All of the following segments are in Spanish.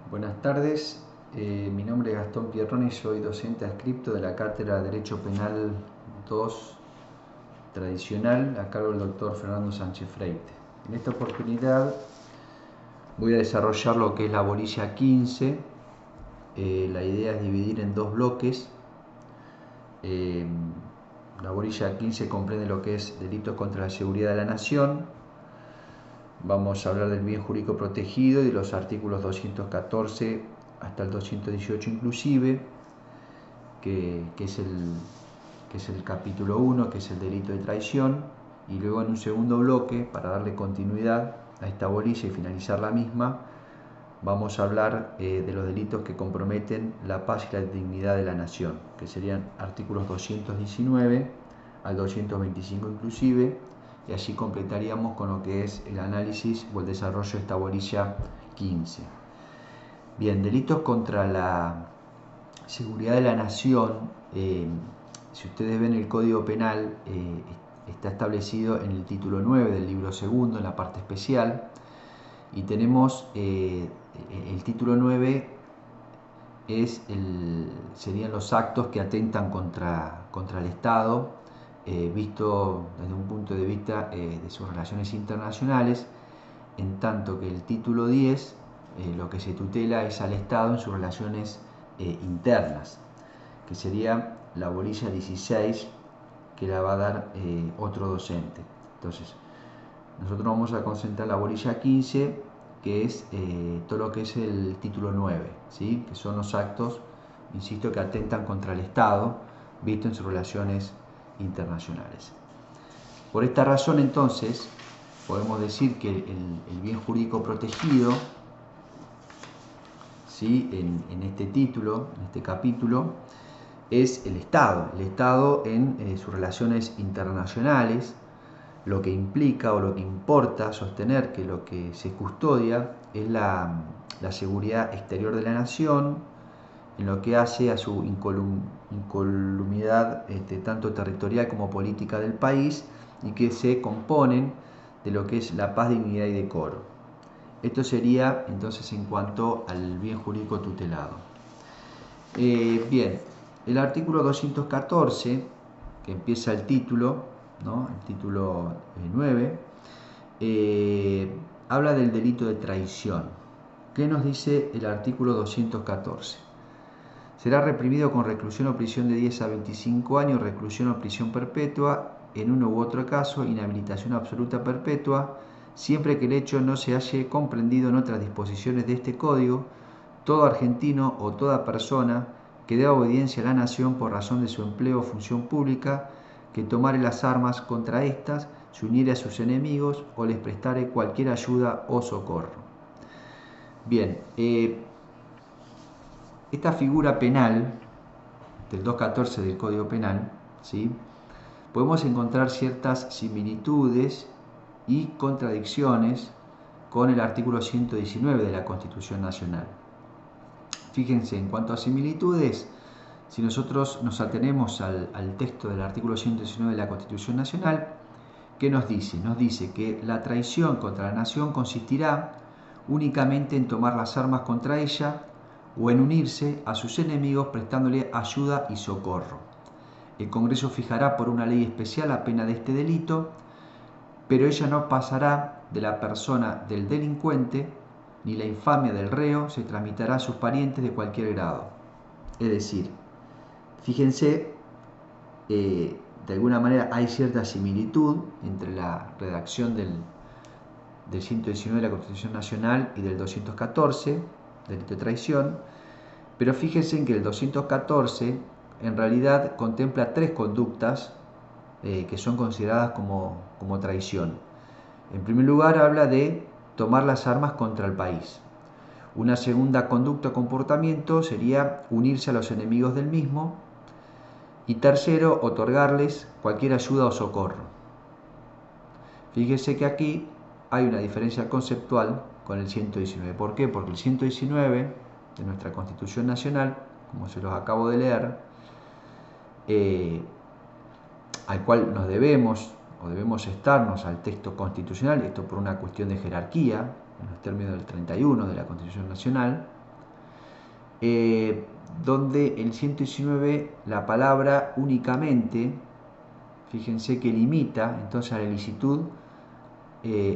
Buenas tardes, mi nombre es Gastón Pierroni, soy docente adscripto de la Cátedra de Derecho Penal 2 tradicional a cargo del doctor Fernando Sánchez Freite. En esta oportunidad voy a desarrollar lo que es la bolilla 15. La idea es dividir en dos bloques. La bolilla 15 comprende lo que es delitos contra la seguridad de la nación. Vamos a hablar del bien jurídico protegido y de los artículos 214 hasta el 218 inclusive, que es el capítulo 1, que es el delito de traición, y luego en un segundo bloque, para darle continuidad a esta bolilla y finalizar la misma, vamos a hablar de los delitos que comprometen la paz y la dignidad de la nación, que serían artículos 219 al 225 inclusive, y así completaríamos con lo que es el análisis o el desarrollo de esta bolilla 15. Bien, delitos contra la seguridad de la nación, si ustedes ven el Código Penal, está establecido en el título 9 del libro segundo, en la parte especial, y tenemos el título 9 serían los actos que atentan contra el Estado, visto desde un punto de vista de sus relaciones internacionales, en tanto que el título 10 lo que se tutela es al Estado en sus relaciones internas, que sería la bolilla 16, que la va a dar otro docente. Entonces, nosotros vamos a concentrar la bolilla 15, que es todo lo que es el título 9, ¿sí? Que son los actos, insisto, que atentan contra el Estado, visto en sus relaciones internacionales. Por esta razón, entonces, podemos decir que el bien jurídico protegido, ¿sí? en este título, en este capítulo, es el Estado en sus relaciones internacionales, lo que implica o lo que importa sostener que lo que se custodia es la seguridad exterior de la nación, en lo que hace a su incolumidad tanto territorial como política del país, y que se componen de lo que es la paz, dignidad y decoro. Esto sería entonces en cuanto al bien jurídico tutelado. Bien, el artículo 214, que empieza el título, ¿no? El título 9, habla del delito de traición. ¿Qué nos dice el artículo 214? Será reprimido con reclusión o prisión de 10 a 25 años, reclusión o prisión perpetua, en uno u otro caso, inhabilitación absoluta perpetua, siempre que el hecho no se halle comprendido en otras disposiciones de este Código, todo argentino o toda persona que dé obediencia a la nación por razón de su empleo o función pública, que tomare las armas contra éstas, se uniere a sus enemigos o les prestare cualquier ayuda o socorro. Bien, esta figura penal del 214 del Código Penal, ¿sí? Podemos encontrar ciertas similitudes y contradicciones con el artículo 119 de la Constitución Nacional. Fíjense, en cuanto a similitudes, si nosotros nos atenemos al texto del artículo 119 de la Constitución Nacional, ¿qué nos dice? Nos dice que la traición contra la nación consistirá únicamente en tomar las armas contra ella o en unirse a sus enemigos prestándole ayuda y socorro. El Congreso fijará por una ley especial la pena de este delito, pero ella no pasará de la persona del delincuente, ni la infamia del reo se tramitará a sus parientes de cualquier grado. Es decir, fíjense, de alguna manera hay cierta similitud entre la redacción del 119 de la Constitución Nacional y del 214, delito de traición, pero fíjense en que el 214 en realidad contempla tres conductas que son consideradas como traición. En primer lugar, habla de tomar las armas contra el país. Una segunda conducta o comportamiento sería unirse a los enemigos del mismo. Y tercero, otorgarles cualquier ayuda o socorro. Fíjese que aquí hay una diferencia conceptual con el 119. ¿Por qué? Porque el 119 de nuestra Constitución Nacional, como se los acabo de leer, al cual nos debemos estarnos al texto constitucional, esto por una cuestión de jerarquía, en los términos del 31 de la Constitución Nacional, donde el 119 la palabra únicamente, fíjense que limita entonces a la ilicitud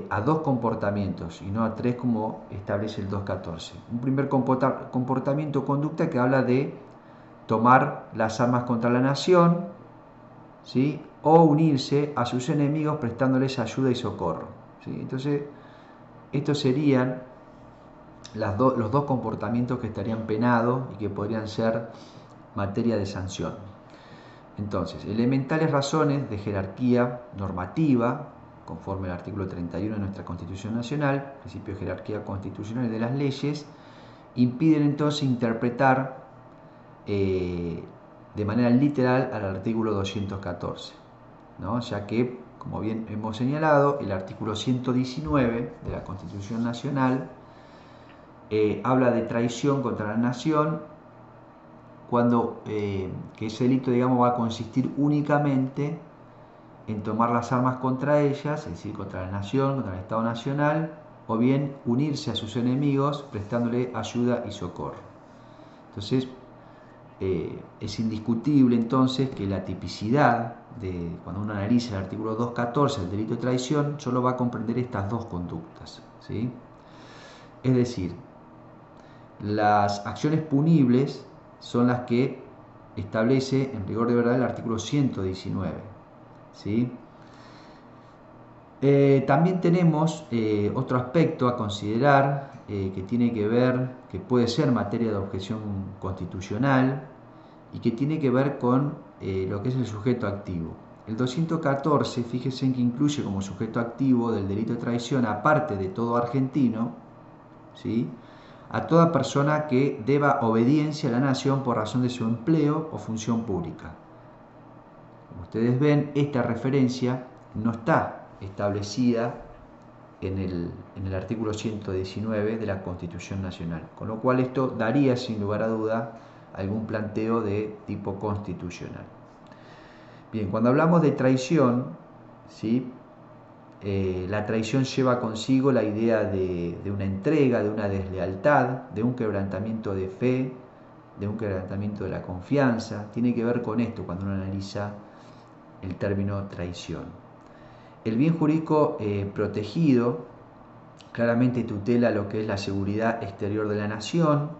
a dos comportamientos y no a tres como establece el 2.14. Un primer comportamiento o conducta que habla de tomar las armas contra la nación, ¿sí? O unirse a sus enemigos prestándoles ayuda y socorro, ¿sí? Entonces, estos serían los dos comportamientos que estarían penados y que podrían ser materia de sanción. Entonces, elementales razones de jerarquía normativa, conforme al artículo 31 de nuestra Constitución Nacional, principio de jerarquía constitucional de las leyes, impiden entonces interpretar de manera literal al artículo 214, ¿no? Ya que, como bien hemos señalado, el artículo 119 de la Constitución Nacional habla de traición contra la nación cuando que ese delito, digamos, va a consistir únicamente en tomar las armas contra ellas, es decir, contra la nación, contra el Estado Nacional, o bien unirse a sus enemigos prestándole ayuda y socorro. Entonces, es indiscutible entonces que la tipicidad de cuando uno analiza el artículo 214, el delito de traición, solo va a comprender estas dos conductas, ¿sí? Es decir, las acciones punibles son las que establece en rigor de verdad el artículo 119, ¿sí? También tenemos otro aspecto a considerar que tiene que ver, que puede ser materia de objeción constitucional y que tiene que ver con lo que es el sujeto activo. El 214, fíjense en que incluye como sujeto activo del delito de traición, aparte de todo argentino, ¿sí?, a toda persona que deba obediencia a la nación por razón de su empleo o función pública. Como ustedes ven, esta referencia no está establecida en el artículo 119 de la Constitución Nacional, con lo cual esto daría sin lugar a duda algún planteo de tipo constitucional. Bien, cuando hablamos de traición, ¿sí?, la traición lleva consigo la idea de una entrega, de una deslealtad, de un quebrantamiento de fe, de un quebrantamiento de la confianza. Tiene que ver con esto cuando uno analiza el término traición. El bien jurídico protegido claramente tutela lo que es la seguridad exterior de la nación.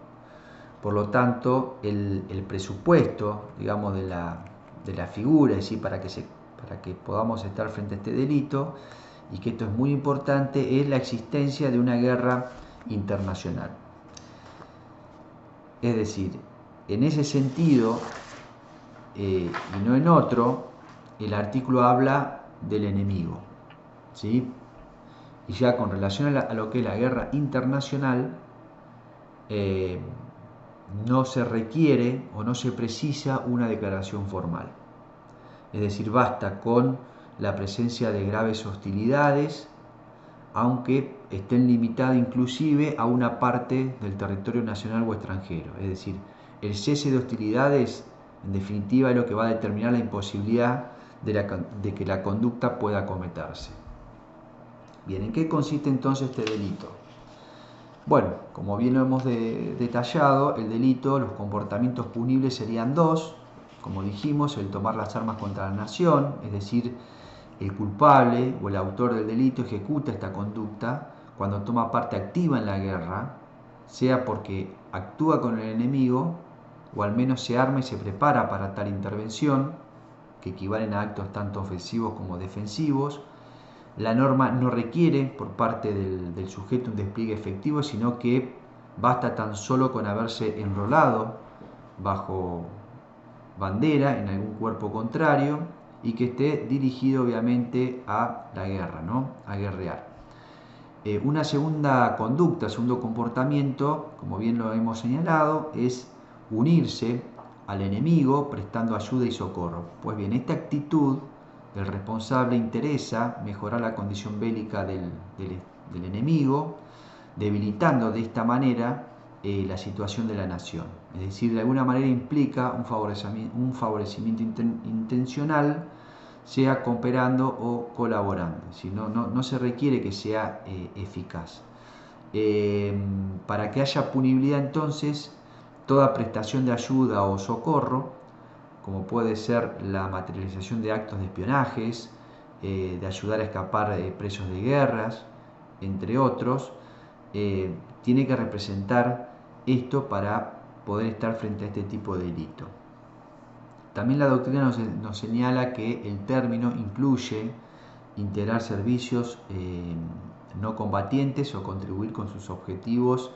Por lo tanto, el presupuesto, digamos, de la figura, es decir, para que podamos estar frente a este delito, y que esto es muy importante, es la existencia de una guerra internacional. Es decir, en ese sentido, y no en otro, el artículo habla del enemigo, ¿sí? Y ya con relación a lo que es la guerra internacional, no se requiere o no se precisa una declaración formal. Es decir, basta con la presencia de graves hostilidades, aunque estén limitadas inclusive a una parte del territorio nacional o extranjero. Es decir, el cese de hostilidades, en definitiva, es lo que va a determinar la imposibilidad de que la conducta pueda cometerse. Bien, ¿en qué consiste entonces este delito? Bueno, como bien lo hemos detallado, el delito, los comportamientos punibles serían dos. Como dijimos, el tomar las armas contra la nación, es decir, el culpable o el autor del delito ejecuta esta conducta cuando toma parte activa en la guerra, sea porque actúa con el enemigo o al menos se arma y se prepara para tal intervención, que equivalen a actos tanto ofensivos como defensivos. La norma no requiere por parte del sujeto un despliegue efectivo, sino que basta tan solo con haberse enrolado bajo bandera en algún cuerpo contrario y que esté dirigido obviamente a la guerra, ¿no?, a guerrear. Una segunda conducta, segundo comportamiento, como bien lo hemos señalado, es unirse al enemigo prestando ayuda y socorro. Pues bien, esta actitud del responsable interesa mejorar la condición bélica del enemigo, debilitando de esta manera la situación de la nación. Es decir, de alguna manera implica un favorecimiento intencional, sea cooperando o colaborando. Si no se requiere que sea eficaz. Para que haya punibilidad entonces, toda prestación de ayuda o socorro, como puede ser la materialización de actos de espionajes, de ayudar a escapar presos de guerras, entre otros, tiene que representar esto para poder estar frente a este tipo de delito. También la doctrina nos señala que el término incluye integrar servicios no combatientes o contribuir con sus objetivos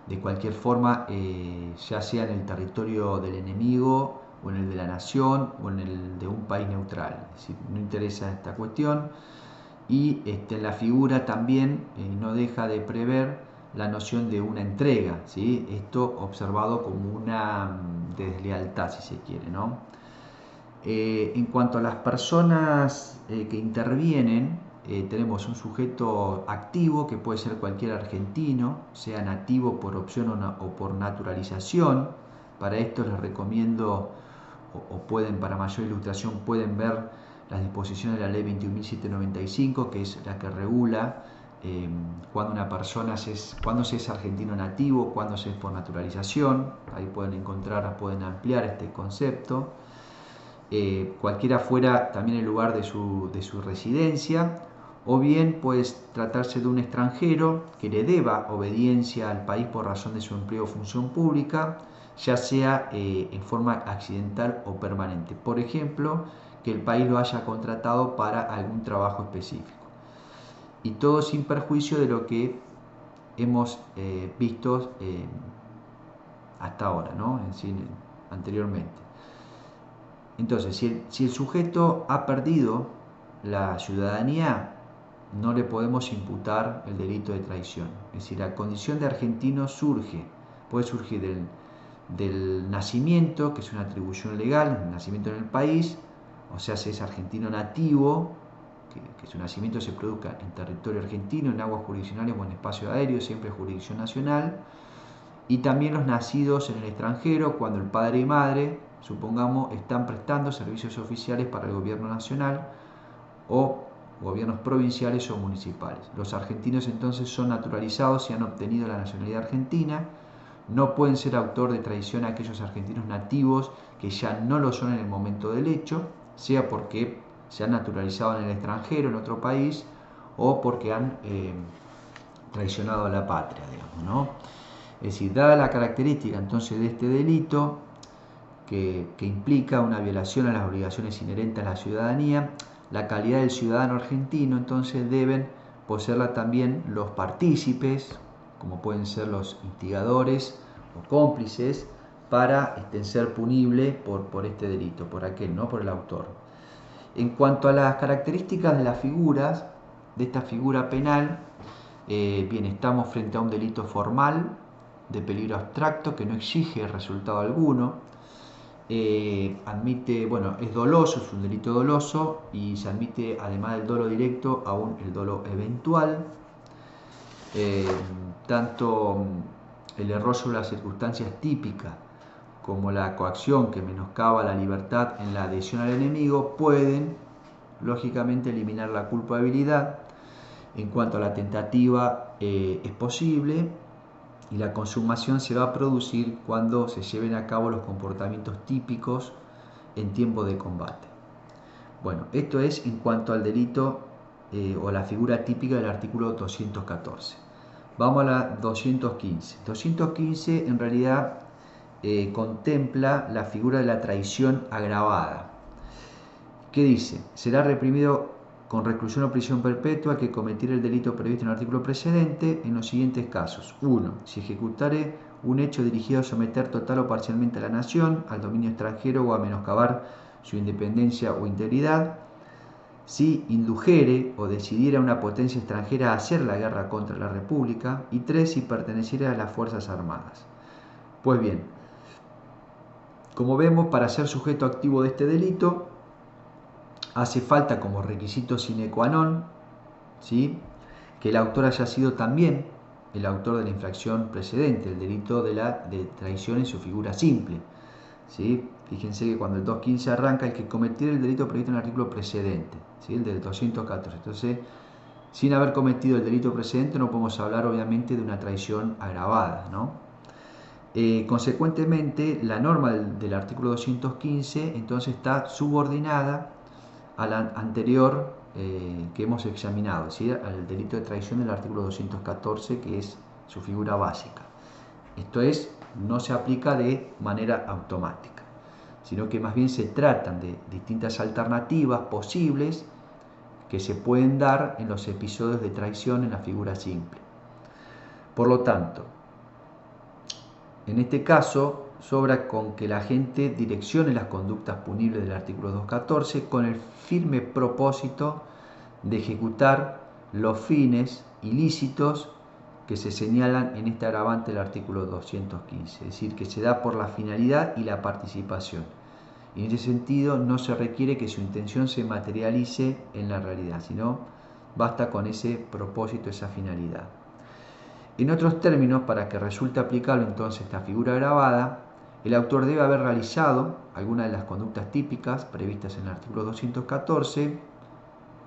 de cualquier forma, ya sea en el territorio del enemigo o en el de la nación o en el de un país neutral. Es decir, no interesa esta cuestión. Y en la figura también no deja de prever la noción de una entrega, ¿sí? Esto observado como una deslealtad, si se quiere, ¿no? En cuanto a las personas que intervienen, tenemos un sujeto activo que puede ser cualquier argentino, sea nativo por opción o por naturalización. Para esto les recomiendo, o pueden, para mayor ilustración, pueden ver las disposiciones de la ley 21.795, que es la que regula cuando una persona cuando se es argentino nativo, cuando se es por naturalización. Ahí pueden encontrar, pueden ampliar este concepto. Cualquiera fuera también el lugar de su residencia, o bien puede tratarse de un extranjero que le deba obediencia al país por razón de su empleo o función pública, ya sea en forma accidental o permanente. Por ejemplo, que el país lo haya contratado para algún trabajo específico. Y todo sin perjuicio de lo que hemos visto hasta ahora, ¿no? Es decir, anteriormente. Entonces, si el sujeto ha perdido la ciudadanía, no le podemos imputar el delito de traición. Es decir, la condición de argentino puede surgir del nacimiento, que es una atribución legal, el nacimiento en el país, o sea, si es argentino nativo, que su nacimiento se produzca en territorio argentino, en aguas jurisdiccionales o en espacio aéreo, siempre jurisdicción nacional, y también los nacidos en el extranjero, cuando el padre y madre, supongamos, están prestando servicios oficiales para el gobierno nacional o gobiernos provinciales o municipales. Los argentinos entonces son naturalizados y han obtenido la nacionalidad argentina. No pueden ser autor de traición a aquellos argentinos nativos que ya no lo son en el momento del hecho, sea porque se han naturalizado en el extranjero, en otro país, o porque han traicionado a la patria, digamos, ¿no? Es decir, dada la característica entonces de este delito, que implica una violación a las obligaciones inherentes a la ciudadanía, la calidad del ciudadano argentino entonces deben poseerla también los partícipes, como pueden ser los instigadores o cómplices, para ser punible por este delito, por aquel, no por el autor. En cuanto a las características de las figuras, de esta figura penal, bien, estamos frente a un delito formal, de peligro abstracto, que no exige resultado alguno. Admite, bueno, es doloso, es un delito doloso, y se admite, además del dolo directo, aún el dolo eventual. Tanto el error sobre las circunstancias típicas como la coacción que menoscaba la libertad en la adhesión al enemigo pueden, lógicamente, eliminar la culpabilidad. En cuanto a la tentativa, es posible, y la consumación se va a producir cuando se lleven a cabo los comportamientos típicos en tiempo de combate. Bueno, esto es en cuanto al delito o la figura típica del artículo 214. Vamos a la 215. 215 en realidad contempla la figura de la traición agravada. ¿Qué dice? Será reprimido con reclusión o prisión perpetua que cometiera el delito previsto en el artículo precedente en los siguientes casos. 1. Si ejecutare un hecho dirigido a someter total o parcialmente a la nación, al dominio extranjero o a menoscabar su independencia o integridad. Si indujere o decidiera una potencia extranjera a hacer la guerra contra la República. Y 3. Si perteneciera a las Fuerzas Armadas. Pues bien, como vemos, para ser sujeto activo de este delito, hace falta como requisito sine qua non, ¿sí?, que el autor haya sido también el autor de la infracción precedente, el delito de traición en su figura simple, ¿sí? Fíjense que cuando el 215 arranca, el que cometiera el delito previsto en el artículo precedente, ¿sí?, el del 214. Entonces, sin haber cometido el delito precedente, no podemos hablar obviamente de una traición agravada, ¿no? Consecuentemente, la norma del artículo 215 entonces está subordinada a la anterior que hemos examinado, ¿sí? Al delito de traición del artículo 214, que es su figura básica. Esto es, no se aplica de manera automática, sino que más bien se tratan de distintas alternativas posibles que se pueden dar en los episodios de traición en la figura simple. Por lo tanto, en este caso, sobra con que la gente direccione las conductas punibles del artículo 214 con el firme propósito de ejecutar los fines ilícitos que se señalan en este agravante del artículo 215, es decir, que se da por la finalidad y la participación. Y en ese sentido no se requiere que su intención se materialice en la realidad, sino basta con ese propósito, esa finalidad. En otros términos, para que resulte aplicable entonces esta figura agravada, el autor debe haber realizado alguna de las conductas típicas previstas en el artículo 214,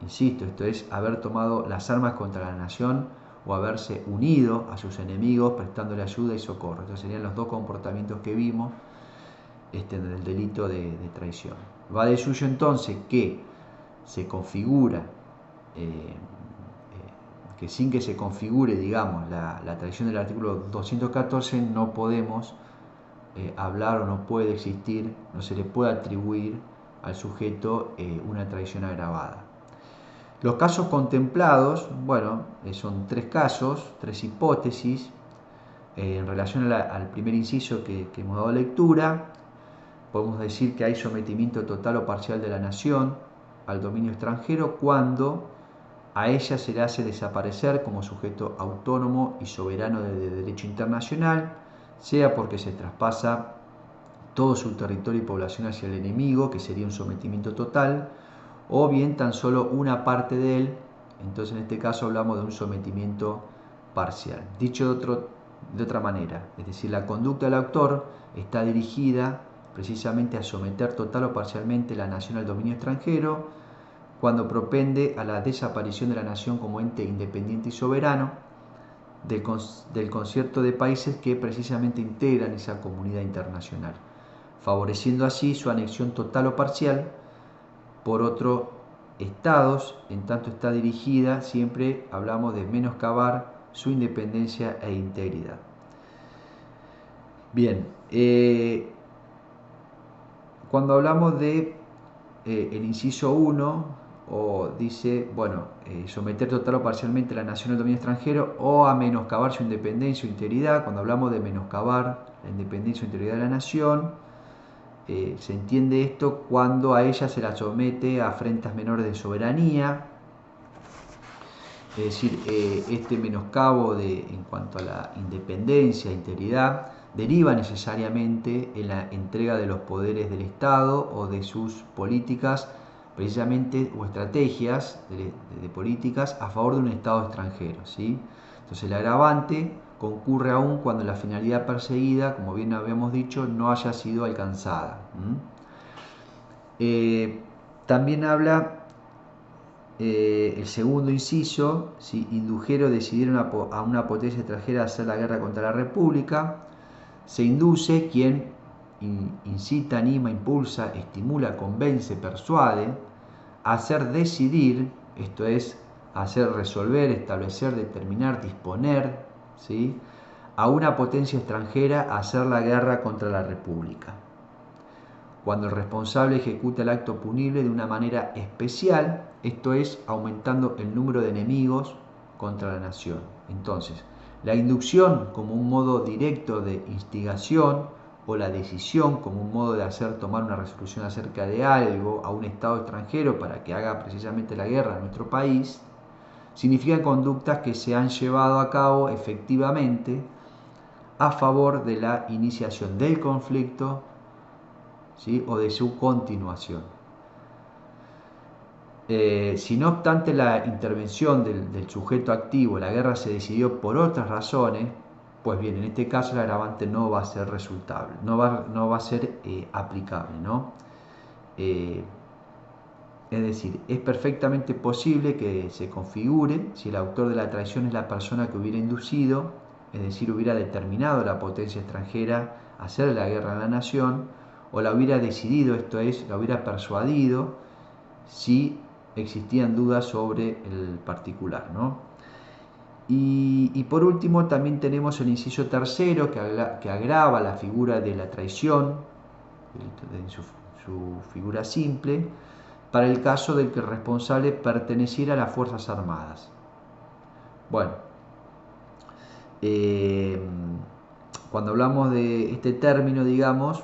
insisto, esto es haber tomado las armas contra la nación o haberse unido a sus enemigos prestándole ayuda y socorro. Estos serían los dos comportamientos que vimos del delito de traición. Va de suyo entonces que se configura que sin que se configure, digamos, la traición del artículo 214, no podemos hablar o no puede existir, no se le puede atribuir al sujeto una traición agravada. Los casos contemplados, bueno, son tres casos, tres hipótesis, en relación al primer inciso que hemos dado lectura. Podemos decir que hay sometimiento total o parcial de la nación al dominio extranjero cuando a ella se le hace desaparecer como sujeto autónomo y soberano de derecho internacional, sea porque se traspasa todo su territorio y población hacia el enemigo, que sería un sometimiento total, o bien tan solo una parte de él, entonces en este caso hablamos de un sometimiento parcial. Dicho de otra manera, es decir, la conducta del autor está dirigida precisamente a someter total o parcialmente la nación al dominio extranjero, cuando propende a la desaparición de la nación como ente independiente y soberano del concierto de países que precisamente integran esa comunidad internacional, favoreciendo así su anexión total o parcial por otros estados, en tanto está dirigida, siempre hablamos de menoscabar su independencia e integridad. Bien, cuando hablamos de el inciso 1, o dice, bueno, someter total o parcialmente la nación al dominio extranjero o a menoscabar su independencia o integridad, cuando hablamos de menoscabar la independencia o integridad de la nación, se entiende esto cuando a ella se la somete a afrentas menores de soberanía, es decir, este menoscabo en cuanto a la independencia e integridad deriva necesariamente en la entrega de los poderes del Estado o de sus políticas precisamente o estrategias de políticas a favor de un Estado extranjero, ¿sí? Entonces el agravante concurre aún cuando la finalidad perseguida, como bien habíamos dicho, no haya sido alcanzada. También habla el segundo inciso, si indujero o decidieron a una potencia extranjera a hacer la guerra contra la República, se induce quien incita, anima, impulsa, estimula, convence, persuade a hacer decidir, esto es, hacer resolver, establecer, determinar, disponer, ¿sí?, a una potencia extranjera a hacer la guerra contra la República. Cuando el responsable ejecuta el acto punible de una manera especial, esto es, aumentando el número de enemigos contra la nación. Entonces, la inducción como un modo directo de instigación o la decisión como un modo de hacer tomar una resolución acerca de algo a un Estado extranjero para que haga precisamente la guerra en nuestro país, significan conductas que se han llevado a cabo efectivamente a favor de la iniciación del conflicto, ¿sí?, o de su continuación. Si no obstante la intervención del sujeto activo, la guerra se decidió por otras razones, pues bien, en este caso el agravante no va a ser resultable, no va a ser aplicable, ¿no? Es decir, es perfectamente posible que se configure, si el autor de la traición es la persona que hubiera inducido es decir, hubiera determinado la potencia extranjera a hacer la guerra a la nación, o la hubiera decidido, esto es, la hubiera persuadido si existían dudas sobre el particular, ¿no? Y por último también tenemos el inciso tercero que agrava la figura de la traición en su figura simple para el caso del que el responsable perteneciera a las Fuerzas Armadas. Bueno, cuando hablamos de este término, digamos,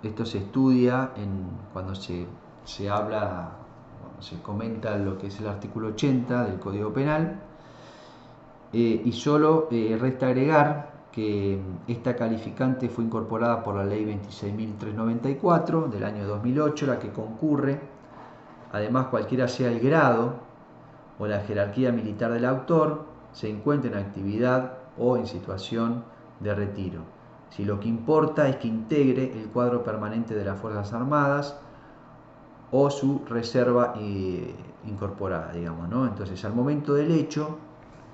esto se estudia cuando se habla, cuando se comenta lo que es el artículo 80 del Código Penal, y solo resta agregar que esta calificante fue incorporada por la ley 26.394 del año 2008, la que concurre, además cualquiera sea el grado o la jerarquía militar del autor, se encuentra en actividad o en situación de retiro. Si lo que importa es que integre el cuadro permanente de las Fuerzas Armadas o su reserva incorporada, digamos, ¿no? Entonces, al momento del hecho,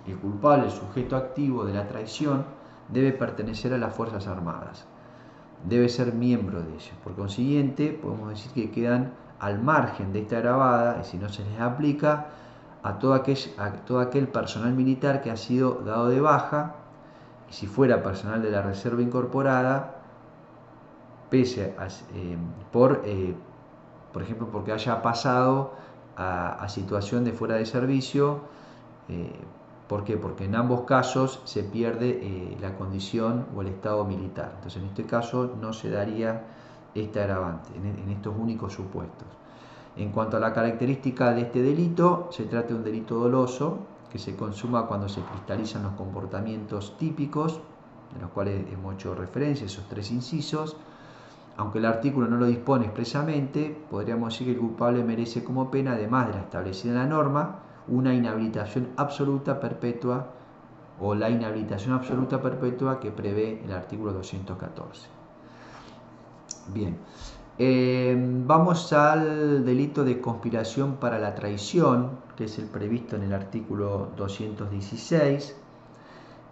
el culpable, el sujeto activo de la traición, debe pertenecer a las Fuerzas Armadas, debe ser miembro de ellas. Por consiguiente, podemos decir que quedan al margen de esta gravada, y si no se les aplica a todo aquel personal militar que ha sido dado de baja, y si fuera personal de la reserva incorporada, pese a, por ejemplo, porque haya pasado a situación de fuera de servicio. ¿Por qué? Porque en ambos casos se pierde la condición o el estado militar. Entonces, en este caso no se daría esta agravante, en estos únicos supuestos. En cuanto a la característica de este delito, se trata de un delito doloso que se consuma cuando se cristalizan los comportamientos típicos, de los cuales hemos hecho referencia, esos tres incisos. Aunque el artículo no lo dispone expresamente, podríamos decir que el culpable merece como pena, además de la establecida en la norma, una inhabilitación absoluta perpetua o la inhabilitación absoluta perpetua que prevé el artículo 214. Bien, vamos al delito de conspiración para la traición, que es el previsto en el artículo 216.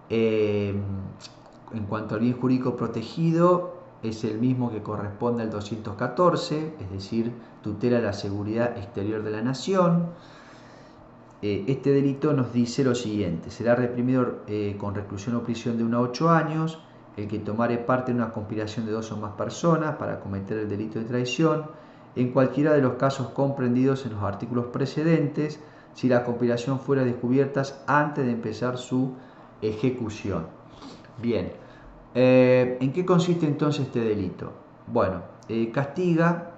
En cuanto al bien jurídico protegido, es el mismo que corresponde al 214, es decir, tutela la seguridad exterior de la nación. Este delito nos dice lo siguiente: será reprimido con reclusión o prisión de 1 a 8 años el que tomare parte en una conspiración de 2 o más personas para cometer el delito de traición, en cualquiera de los casos comprendidos en los artículos precedentes, si la conspiración fuera descubierta antes de empezar su ejecución. Bien, ¿en qué consiste entonces este delito? Bueno, castiga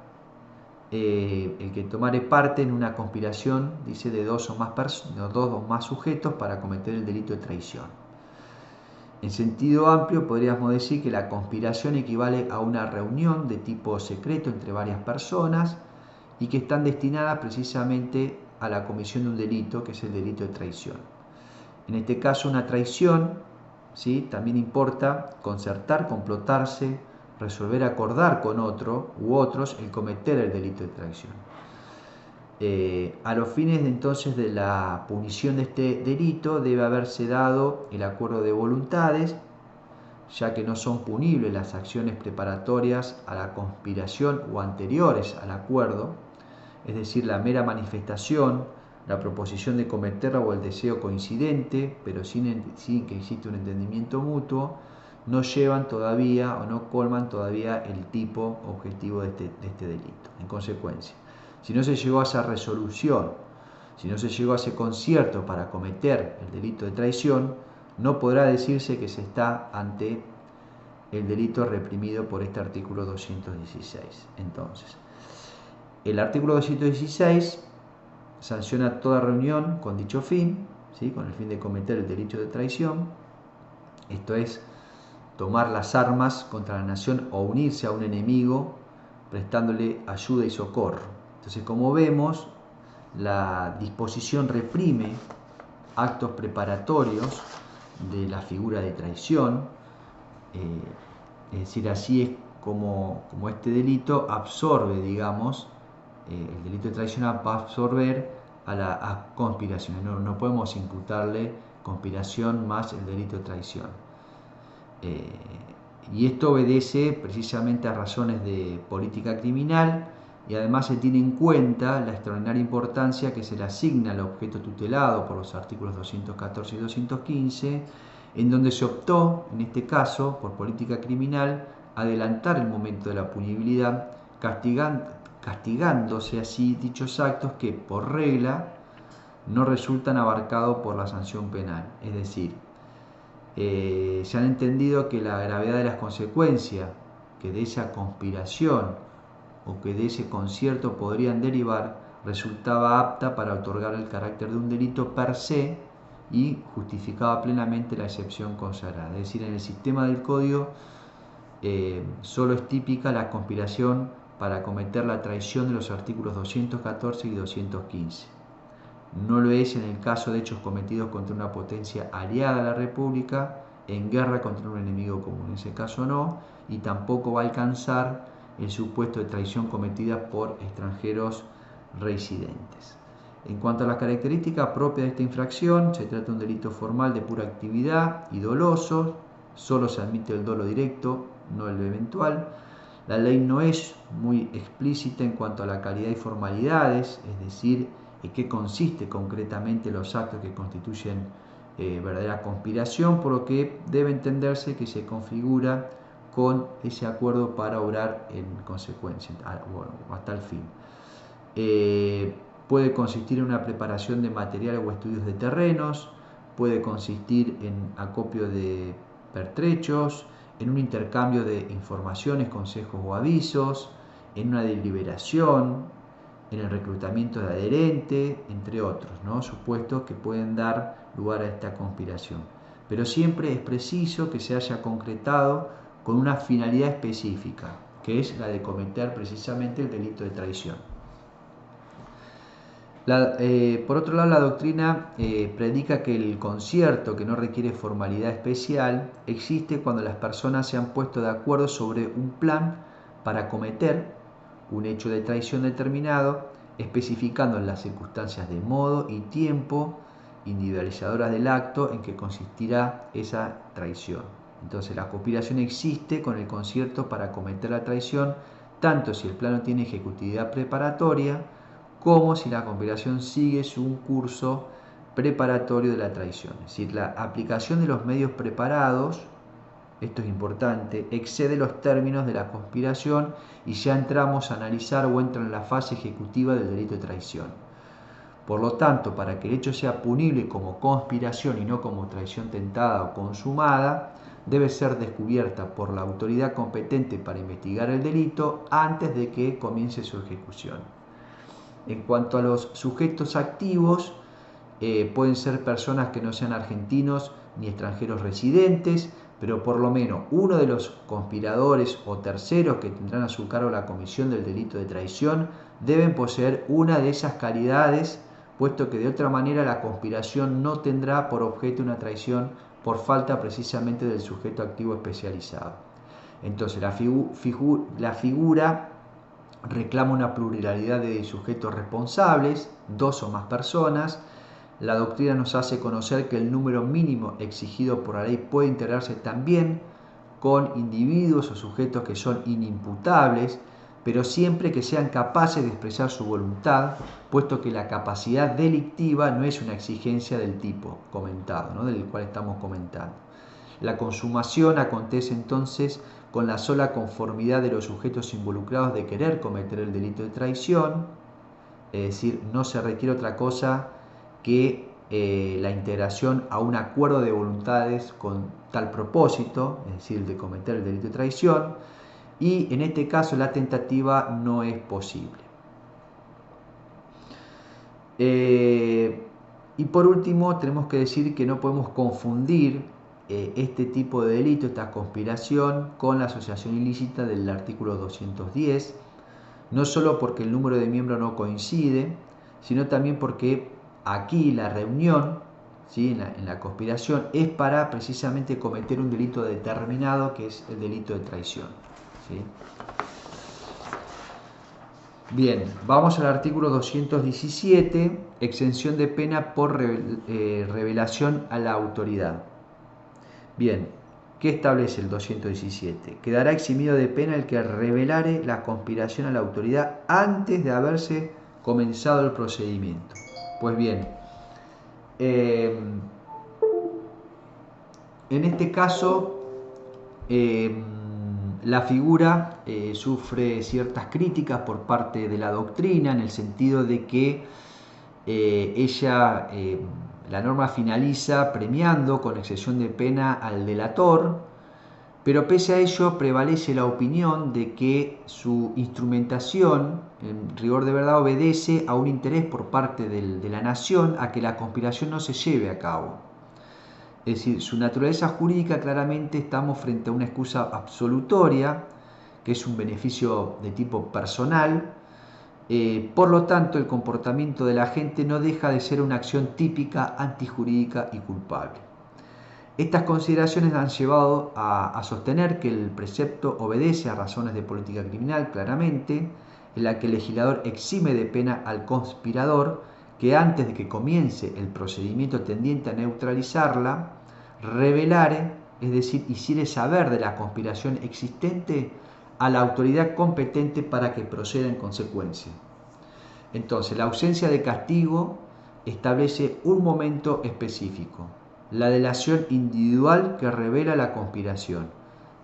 el que tomare parte en una conspiración, dice, de dos o más sujetos para cometer el delito de traición. En sentido amplio, podríamos decir que la conspiración equivale a una reunión de tipo secreto entre varias personas y que están destinadas precisamente a la comisión de un delito, que es el delito de traición. En este caso, una traición, ¿sí?, también importa concertar, complotarse, resolver, acordar con otro u otros el cometer el delito de traición. A los fines entonces de la punición de este delito debe haberse dado el acuerdo de voluntades, ya que no son punibles las acciones preparatorias a la conspiración o anteriores al acuerdo, es decir, la mera manifestación, la proposición de cometerla o el deseo coincidente, pero sin que exista un entendimiento mutuo, no llevan todavía o no colman todavía el tipo objetivo de este delito. En consecuencia, si no se llegó a esa resolución, si no se llegó a ese concierto para cometer el delito de traición, no podrá decirse que se está ante el delito reprimido por este artículo 216. Entonces, el artículo 216 sanciona toda reunión con dicho fin, ¿sí?, con el fin de cometer el delito de traición. Esto es, tomar las armas contra la nación o unirse a un enemigo prestándole ayuda y socorro. Entonces, como vemos, la disposición reprime actos preparatorios de la figura de traición, es decir, así es como este delito absorbe, digamos, el delito de traición va a absorber a conspiración. No podemos imputarle conspiración más el delito de traición. Y esto obedece precisamente a razones de política criminal, y además se tiene en cuenta la extraordinaria importancia que se le asigna al objeto tutelado por los artículos 214 y 215, en donde se optó, en este caso, por política criminal, adelantar el momento de la punibilidad, castigándose así dichos actos que, por regla, no resultan abarcados por la sanción penal. Es decir, se han entendido que la gravedad de las consecuencias que de esa conspiración o que de ese concierto podrían derivar resultaba apta para otorgar el carácter de un delito per se y justificaba plenamente la excepción consagrada. Es decir, en el sistema del Código solo es típica la conspiración para cometer la traición de los artículos 214 y 215. No lo es en el caso de hechos cometidos contra una potencia aliada a la República en guerra contra un enemigo común. En ese caso no, y tampoco va a alcanzar el supuesto de traición cometida por extranjeros residentes. En cuanto a las características propias de esta infracción, se trata de un delito formal de pura actividad y doloso, solo se admite el dolo directo, no el eventual. La ley no es muy explícita en cuanto a la calidad y formalidades, es decir, en qué consiste concretamente los actos que constituyen verdadera conspiración, por lo que debe entenderse que se configura con ese acuerdo para obrar en consecuencia, hasta el fin. Puede consistir en una preparación de material o estudios de terrenos, puede consistir en acopio de pertrechos, en un intercambio de informaciones, consejos o avisos, en una deliberación, en el reclutamiento de adherente, entre otros, ¿no? Supuestos que pueden dar lugar a esta conspiración. Pero siempre es preciso que se haya concretado con una finalidad específica, que es la de cometer precisamente el delito de traición. Por otro lado, la doctrina predica que el concierto, que no requiere formalidad especial, existe cuando las personas se han puesto de acuerdo sobre un plan para cometer un hecho de traición determinado, especificando en las circunstancias de modo y tiempo individualizadoras del acto en que consistirá esa traición. Entonces, la conspiración existe con el concierto para cometer la traición, tanto si el plano tiene ejecutividad preparatoria, como si la conspiración sigue un curso preparatorio de la traición. Es decir, la aplicación de los medios preparados, esto es importante, excede los términos de la conspiración y ya entramos a analizar o entra en la fase ejecutiva del delito de traición. Por lo tanto, para que el hecho sea punible como conspiración y no como traición tentada o consumada, debe ser descubierta por la autoridad competente para investigar el delito antes de que comience su ejecución. En cuanto a los sujetos activos, pueden ser personas que no sean argentinos ni extranjeros residentes, pero por lo menos uno de los conspiradores o terceros que tendrán a su cargo la comisión del delito de traición deben poseer una de esas calidades, puesto que de otra manera la conspiración no tendrá por objeto una traición por falta precisamente del sujeto activo especializado. Entonces la figura reclama una pluralidad de sujetos responsables, 2 o más personas. La doctrina nos hace conocer que el número mínimo exigido por la ley puede integrarse también con individuos o sujetos que son inimputables, pero siempre que sean capaces de expresar su voluntad, puesto que la capacidad delictiva no es una exigencia del tipo comentado, ¿no? Del cual estamos comentando. La consumación acontece entonces con la sola conformidad de los sujetos involucrados de querer cometer el delito de traición, es decir, no se requiere otra cosa que la integración a un acuerdo de voluntades con tal propósito, es decir, de cometer el delito de traición, y en este caso la tentativa no es posible. Y por último, tenemos que decir que no podemos confundir este tipo de delito, esta conspiración, con la asociación ilícita del artículo 210, no solo porque el número de miembros no coincide, sino también porque aquí la reunión, ¿sí? en la conspiración, es para precisamente cometer un delito determinado, que es el delito de traición, ¿sí? Bien, vamos al artículo 217, exención de pena por revelación a la autoridad. Bien, ¿Qué establece el 217? Quedará eximido de pena el que revelare la conspiración a la autoridad antes de haberse comenzado el procedimiento. Pues bien, en este caso, la figura sufre ciertas críticas por parte de la doctrina, en el sentido de que la norma finaliza premiando con excepción de pena al delator, pero pese a ello prevalece la opinión de que su instrumentación, en rigor de verdad, obedece a un interés por parte de la nación a que la conspiración no se lleve a cabo. Es decir, su naturaleza jurídica, claramente estamos frente a una excusa absolutoria, que es un beneficio de tipo personal. Por lo tanto, el comportamiento de la gente no deja de ser una acción típica, antijurídica y culpable. Estas consideraciones han llevado a sostener que el precepto obedece a razones de política criminal, claramente, en la que el legislador exime de pena al conspirador que antes de que comience el procedimiento tendiente a neutralizarla, revelare, es decir, hiciere saber de la conspiración existente a la autoridad competente para que proceda en consecuencia. Entonces, la ausencia de castigo establece un momento específico, la delación individual que revela la conspiración.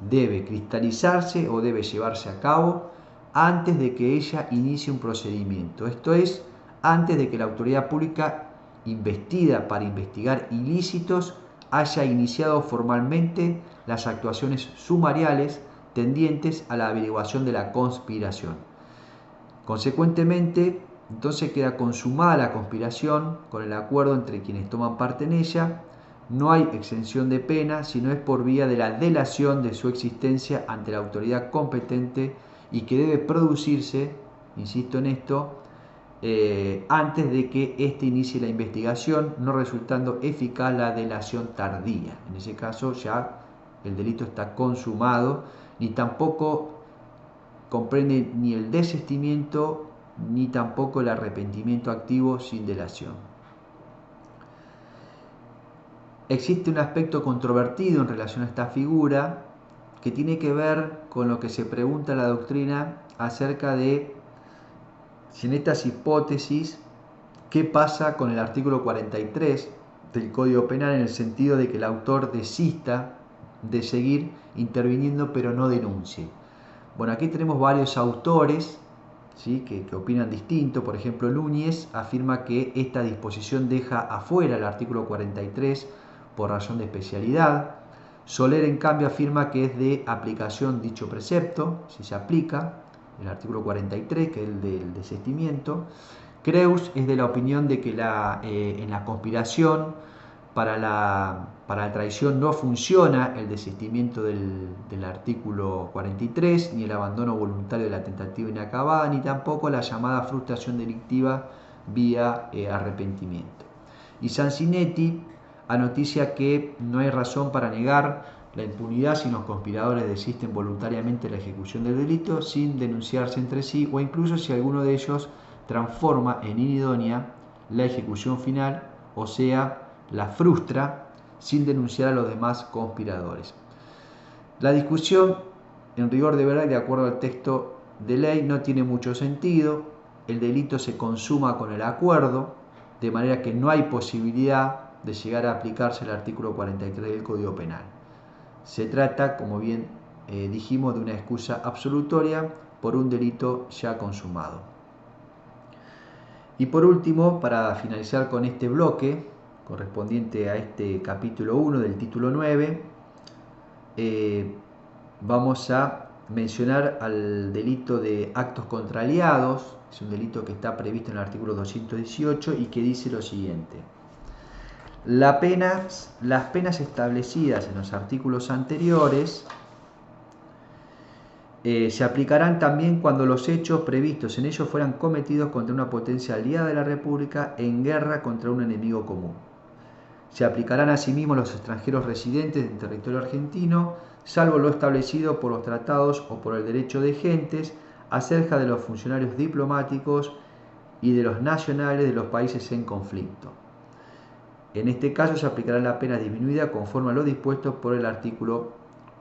Debe cristalizarse o debe llevarse a cabo antes de que ella inicie un procedimiento, esto es, antes de que la autoridad pública investida para investigar ilícitos haya iniciado formalmente las actuaciones sumariales tendientes a la averiguación de la conspiración. Consecuentemente, entonces queda consumada la conspiración con el acuerdo entre quienes toman parte en ella. No hay exención de pena, sino es por vía de la delación de su existencia ante la autoridad competente y que debe producirse, insisto en esto, antes de que éste inicie la investigación, no resultando eficaz la delación tardía. En ese caso ya el delito está consumado, ni tampoco comprende ni el desistimiento ni tampoco el arrepentimiento activo sin delación. Existe un aspecto controvertido en relación a esta figura que tiene que ver con lo que se pregunta la doctrina acerca de si en estas hipótesis, ¿qué pasa con el artículo 43 del Código Penal en el sentido de que el autor desista de seguir interviniendo pero no denuncie? Bueno, aquí tenemos varios autores, ¿sí?, que opinan distinto. Por ejemplo, Núñez afirma que esta disposición deja afuera el artículo 43 por razón de especialidad. Soler, en cambio, afirma que es de aplicación dicho precepto, si se aplica el artículo 43, que es el del desistimiento. Creus es de la opinión de que en la conspiración para la traición no funciona el desistimiento del artículo 43, ni el abandono voluntario de la tentativa inacabada, ni tampoco la llamada frustración delictiva vía arrepentimiento. Y Sansinetti anoticia que no hay razón para negar la impunidad si los conspiradores desisten voluntariamente de la ejecución del delito sin denunciarse entre sí, o incluso si alguno de ellos transforma en inidónea la ejecución final, o sea, la frustra sin denunciar a los demás conspiradores. La discusión, en rigor de verdad y de acuerdo al texto de ley, no tiene mucho sentido. El delito se consuma con el acuerdo, de manera que no hay posibilidad de llegar a aplicarse el artículo 43 del Código Penal. Se trata, como bien dijimos, de una excusa absolutoria por un delito ya consumado. Y por último, para finalizar con este bloque, correspondiente a este capítulo 1 del título 9, vamos a mencionar al delito de actos contra aliados. Es un delito que está previsto en el artículo 218 y que dice lo siguiente: las penas establecidas en los artículos anteriores se aplicarán también cuando los hechos previstos en ellos fueran cometidos contra una potencia aliada de la República en guerra contra un enemigo común. Se aplicarán asimismo a los extranjeros residentes en territorio argentino, salvo lo establecido por los tratados o por el derecho de gentes, acerca de los funcionarios diplomáticos y de los nacionales de los países en conflicto. En este caso se aplicará la pena disminuida conforme a lo dispuesto por el artículo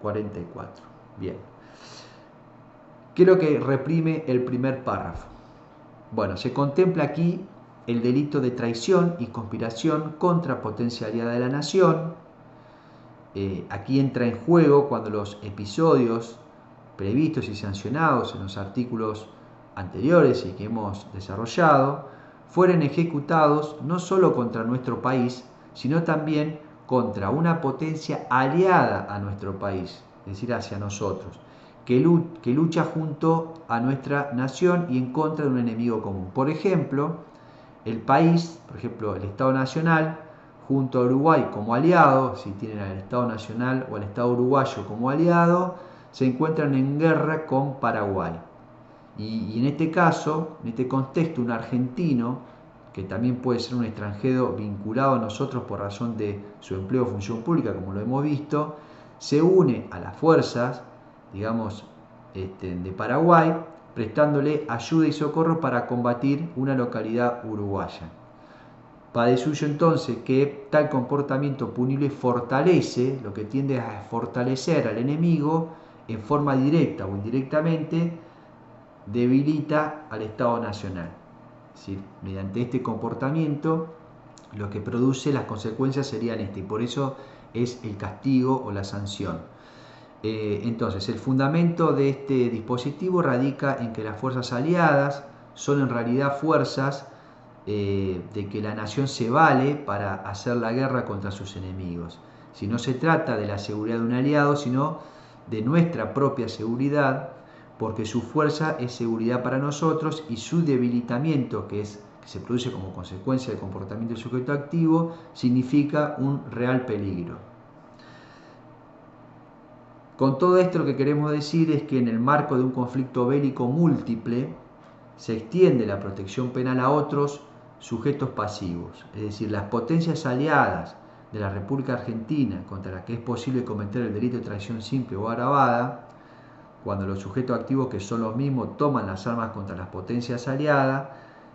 44. Bien. ¿Qué es lo que reprime el primer párrafo? Bueno, se contempla aquí el delito de traición y conspiración contra potencia aliada de la nación. Aquí entra en juego cuando los episodios previstos y sancionados en los artículos anteriores y que hemos desarrollado fueren ejecutados no solo contra nuestro país, sino también contra una potencia aliada a nuestro país, es decir, hacia nosotros, que lucha junto a nuestra nación y en contra de un enemigo común. Por ejemplo, el país, por ejemplo, el Estado Nacional, junto a Uruguay como aliado, si tienen al Estado Nacional o al Estado Uruguayo como aliado, se encuentran en guerra con Paraguay. Y en este caso, en este contexto, un argentino, que también puede ser un extranjero vinculado a nosotros por razón de su empleo o función pública, como lo hemos visto, se une a las fuerzas, digamos, de Paraguay, prestándole ayuda y socorro para combatir una localidad uruguaya. Va de suyo entonces que tal comportamiento punible fortalece, lo que tiende a fortalecer al enemigo en forma directa o indirectamente, debilita al Estado Nacional. Es decir, mediante este comportamiento lo que produce, las consecuencias serían y por eso es el castigo o la sanción. Entonces, el fundamento de este dispositivo radica en que las fuerzas aliadas son en realidad fuerzas de que la nación se vale para hacer la guerra contra sus enemigos. Si no se trata de la seguridad de un aliado, sino de nuestra propia seguridad, porque su fuerza es seguridad para nosotros y su debilitamiento, que se produce como consecuencia del comportamiento del sujeto activo, significa un real peligro. Con todo esto lo que queremos decir es que en el marco de un conflicto bélico múltiple se extiende la protección penal a otros sujetos pasivos, es decir, las potencias aliadas de la República Argentina contra las que es posible cometer el delito de traición simple o agravada, cuando los sujetos activos, que son los mismos, toman las armas contra las potencias aliadas,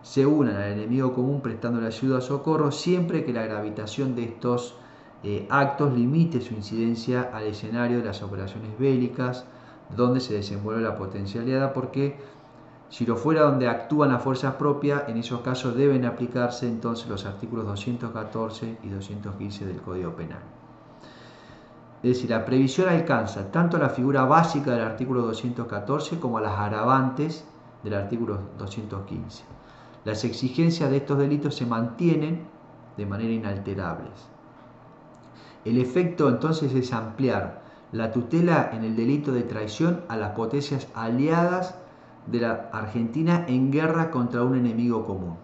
se unan al enemigo común prestándole ayuda o socorro, siempre que la gravitación de estos actos limite su incidencia al escenario de las operaciones bélicas donde se desenvuelve la potencia aliada, porque si lo fuera donde actúan las fuerzas propias, en esos casos deben aplicarse entonces los artículos 214 y 215 del Código Penal. Es decir, la previsión alcanza tanto la figura básica del artículo 214 como a las agravantes del artículo 215. Las exigencias de estos delitos se mantienen de manera inalterables. El efecto entonces es ampliar la tutela en el delito de traición a las potencias aliadas de la Argentina en guerra contra un enemigo común.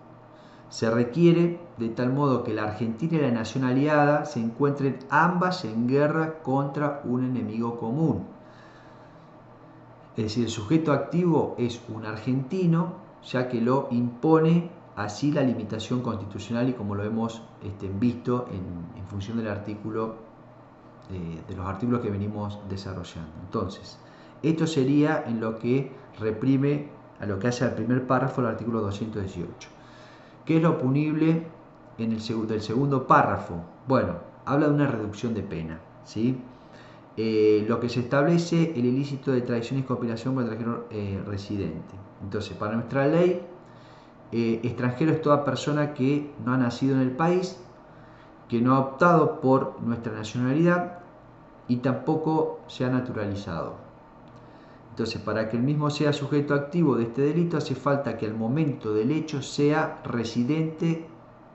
Se requiere de tal modo que la Argentina y la nación aliada se encuentren ambas en guerra contra un enemigo común. Es decir, el sujeto activo es un argentino, ya que lo impone así la limitación constitucional y como lo hemos visto en función del artículo, de los artículos que venimos desarrollando. Entonces, esto sería en lo que reprime, a lo que hace al primer párrafo del artículo 218. ¿Qué es lo punible del segundo párrafo? Bueno, habla de una reducción de pena, ¿sí? Lo que se establece el ilícito de traición y conspiración contra el extranjero residente. Entonces, para nuestra ley, extranjero es toda persona que no ha nacido en el país, que no ha optado por nuestra nacionalidad y tampoco se ha naturalizado. Entonces, para que el mismo sea sujeto activo de este delito, hace falta que al momento del hecho sea residente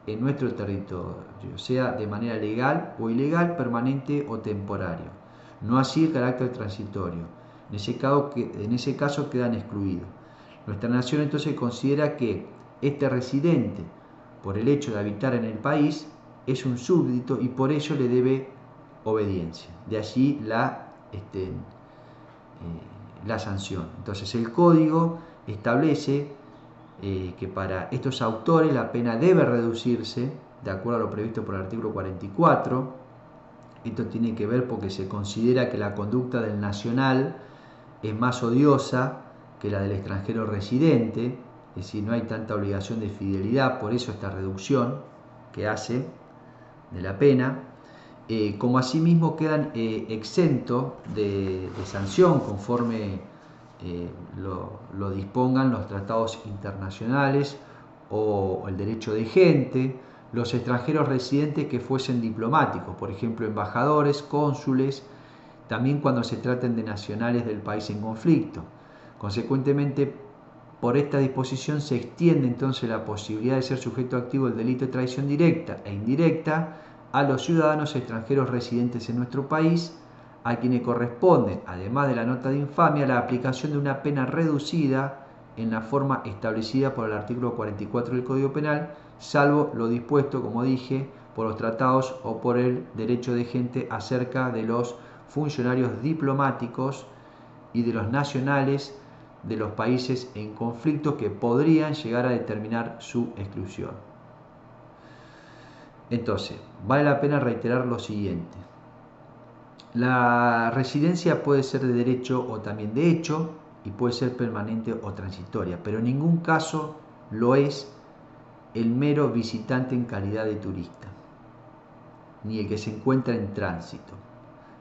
en nuestro territorio, sea de manera legal o ilegal, permanente o temporario. No así el carácter transitorio. En ese caso quedan excluidos. Nuestra nación entonces considera que este residente, por el hecho de habitar en el país, es un súbdito y por ello le debe obediencia. De allí la sanción. Entonces el código establece que para estos autores la pena debe reducirse de acuerdo a lo previsto por el artículo 44. Esto tiene que ver porque se considera que la conducta del nacional es más odiosa que la del extranjero residente, es decir, no hay tanta obligación de fidelidad, por eso esta reducción que hace de la pena. como asimismo quedan exentos de sanción conforme lo dispongan los tratados internacionales o el derecho de gente, los extranjeros residentes que fuesen diplomáticos, por ejemplo embajadores, cónsules, también cuando se traten de nacionales del país en conflicto. Consecuentemente, por esta disposición se extiende entonces la posibilidad de ser sujeto activo del delito de traición directa e indirecta a los ciudadanos extranjeros residentes en nuestro país, a quienes corresponde, además de la nota de infamia, la aplicación de una pena reducida en la forma establecida por el artículo 44 del Código Penal, salvo lo dispuesto, como dije, por los tratados o por el derecho de gente acerca de los funcionarios diplomáticos y de los nacionales de los países en conflicto que podrían llegar a determinar su exclusión. Entonces, vale la pena reiterar lo siguiente. La residencia puede ser de derecho o también de hecho y puede ser permanente o transitoria, pero en ningún caso lo es el mero visitante en calidad de turista, ni el que se encuentra en tránsito.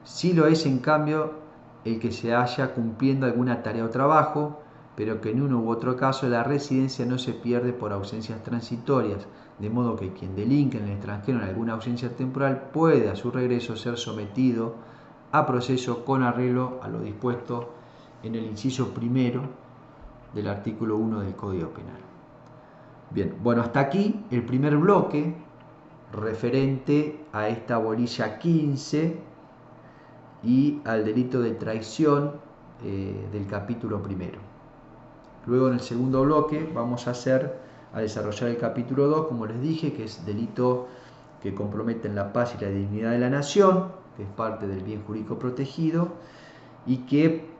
Sí lo es, en cambio, el que se haya cumpliendo alguna tarea o trabajo, pero que en uno u otro caso la residencia no se pierde por ausencias transitorias, de modo que quien delinque en el extranjero en alguna ausencia temporal puede a su regreso ser sometido a proceso con arreglo a lo dispuesto en el inciso primero del artículo 1 del Código Penal. Bien, bueno, hasta aquí el primer bloque referente a esta bolilla 15 y al delito de traición del capítulo primero. Luego en el segundo bloque vamos a desarrollar el capítulo 2, como les dije, que es delito que comprometen la paz y la dignidad de la nación, que es parte del bien jurídico protegido, y que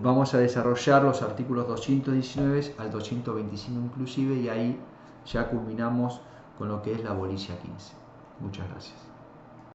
vamos a desarrollar los artículos 219 al 225 inclusive, y ahí ya culminamos con lo que es la bolilla 15. Muchas gracias.